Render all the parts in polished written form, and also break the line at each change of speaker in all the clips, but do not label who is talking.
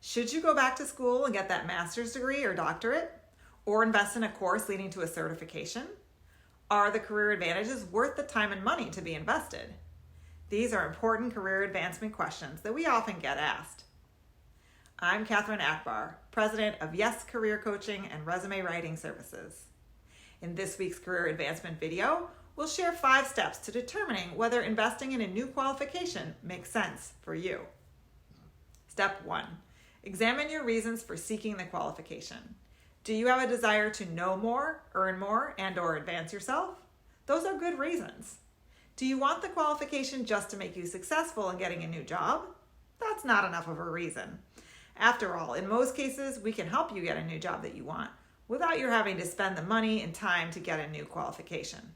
Should you go back to school and get that master's degree or doctorate? Or invest in a course leading to a certification? Are the career advantages worth the time and money to be invested? These are important career advancement questions that we often get asked. I'm Catherine Akbar, president of Yes Career Coaching and Resume Writing Services. In this week's career advancement video, we'll share 5 steps to determining whether investing in a new qualification makes sense for you. Step 1. Examine your reasons for seeking the qualification. Do you have a desire to know more, earn more, and/or advance yourself? Those are good reasons. Do you want the qualification just to make you successful in getting a new job? That's not enough of a reason. After all, in most cases, we can help you get a new job that you want without your having to spend the money and time to get a new qualification.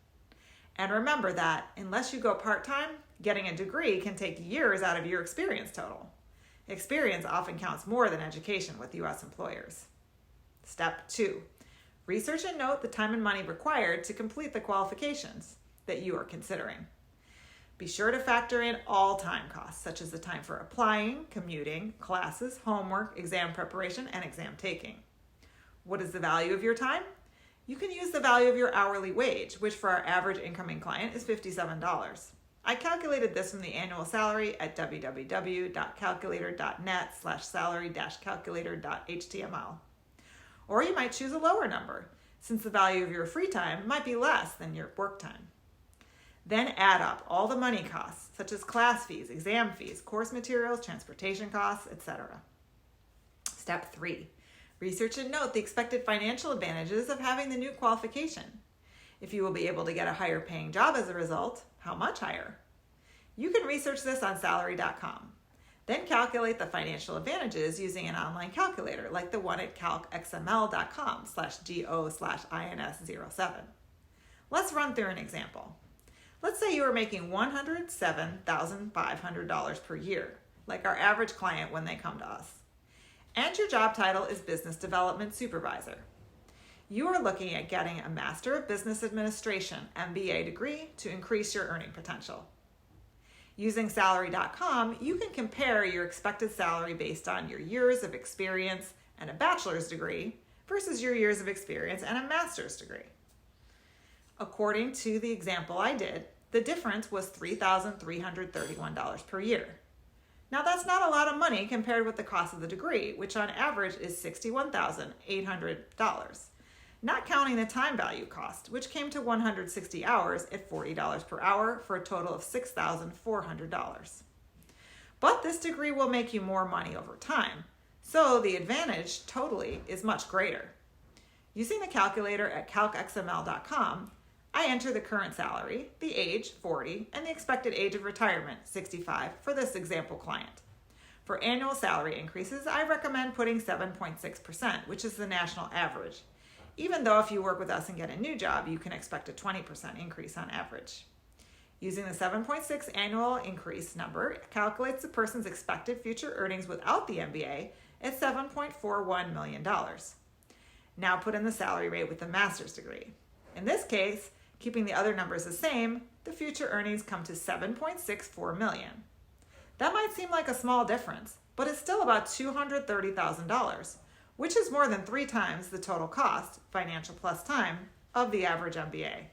And remember that unless you go part-time, getting a degree can take years out of your experience total. Experience often counts more than education with U.S. employers. Step 2. Research and note the time and money required to complete the qualifications that you are considering. Be sure to factor in all time costs, such as the time for applying, commuting, classes, homework, exam preparation, and exam taking. What is the value of your time? You can use the value of your hourly wage, which for our average incoming client is $57. I calculated this from the annual salary at www.calculator.net/salary-calculator.html. Or you might choose a lower number, since the value of your free time might be less than your work time. Then add up all the money costs, such as class fees, exam fees, course materials, transportation costs, etc. Step 3. Research and note the expected financial advantages of having the new qualification. If you will be able to get a higher paying job as a result, how much higher? You can research this on salary.com. Then calculate the financial advantages using an online calculator like the one at calcxml.com/go/ins07. Let's run through an example. Let's say you are making $107,500 per year, like our average client when they come to us. And your job title is Business Development Supervisor. You are looking at getting a Master of Business Administration MBA degree to increase your earning potential. Using salary.com, you can compare your expected salary based on your years of experience and a bachelor's degree versus your years of experience and a master's degree. According to the example I did, the difference was $3,331 per year. Now that's not a lot of money compared with the cost of the degree, which on average is $61,800, not counting the time value cost, which came to 160 hours at $40 per hour for a total of $6,400. But this degree will make you more money over time, so the advantage totally is much greater. Using the calculator at calcxml.com, I enter the current salary, the age, 40, and the expected age of retirement, 65, for this example client. For annual salary increases, I recommend putting 7.6%, which is the national average. Even though if you work with us and get a new job, you can expect a 20% increase on average. Using the 7.6 annual increase number, it calculates the person's expected future earnings without the MBA at $7.41 million. Now put in the salary rate with the master's degree. In this case, keeping the other numbers the same, the future earnings come to $7.64 million. That might seem like a small difference, but it's still about $230,000, which is more than 3 times the total cost, financial plus time, of the average MBA.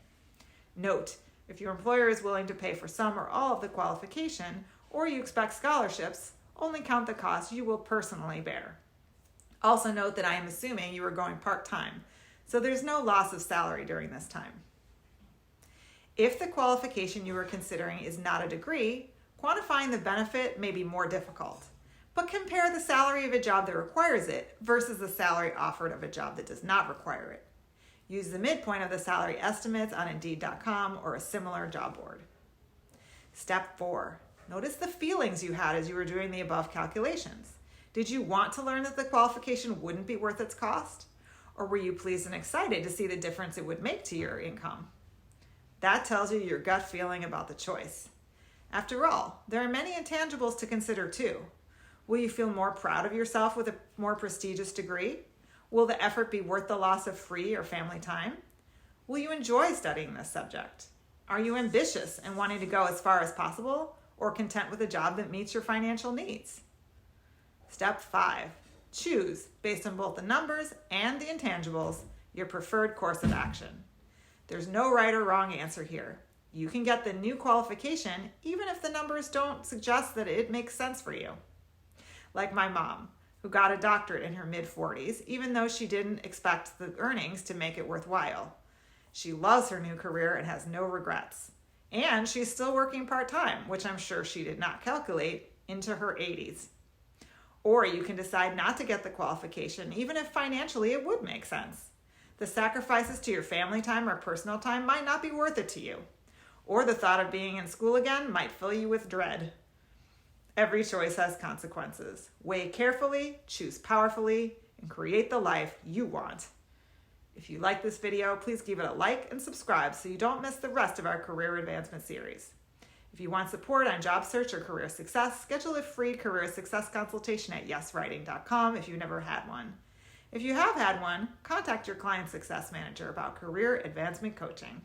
Note, if your employer is willing to pay for some or all of the qualification, or you expect scholarships, only count the cost you will personally bear. Also note that I am assuming you are going part-time, so there's no loss of salary during this time. If the qualification you are considering is not a degree, quantifying the benefit may be more difficult. But compare the salary of a job that requires it versus the salary offered of a job that does not require it. Use the midpoint of the salary estimates on Indeed.com or a similar job board. Step 4. Notice the feelings you had as you were doing the above calculations. Did you want to learn that the qualification wouldn't be worth its cost? Or were you pleased and excited to see the difference it would make to your income? That tells you your gut feeling about the choice. After all, there are many intangibles to consider too. Will you feel more proud of yourself with a more prestigious degree? Will the effort be worth the loss of free or family time? Will you enjoy studying this subject? Are you ambitious and wanting to go as far as possible, or content with a job that meets your financial needs? Step 5. Choose, based on both the numbers and the intangibles, your preferred course of action. There's no right or wrong answer here. You can get the new qualification even if the numbers don't suggest that it makes sense for you. Like my mom, who got a doctorate in her mid-40s, even though she didn't expect the earnings to make it worthwhile. She loves her new career and has no regrets. And she's still working part-time, which I'm sure she did not calculate, into her 80s. Or you can decide not to get the qualification, even if financially it would make sense. The sacrifices to your family time or personal time might not be worth it to you. Or the thought of being in school again might fill you with dread. Every choice has consequences. Weigh carefully, choose powerfully, and create the life you want. If you like this video, please give it a like and subscribe so you don't miss the rest of our career advancement series. If you want support on job search or career success, schedule a free career success consultation at yeswriting.com if you've never had one. If you have had one, contact your client success manager about career advancement coaching.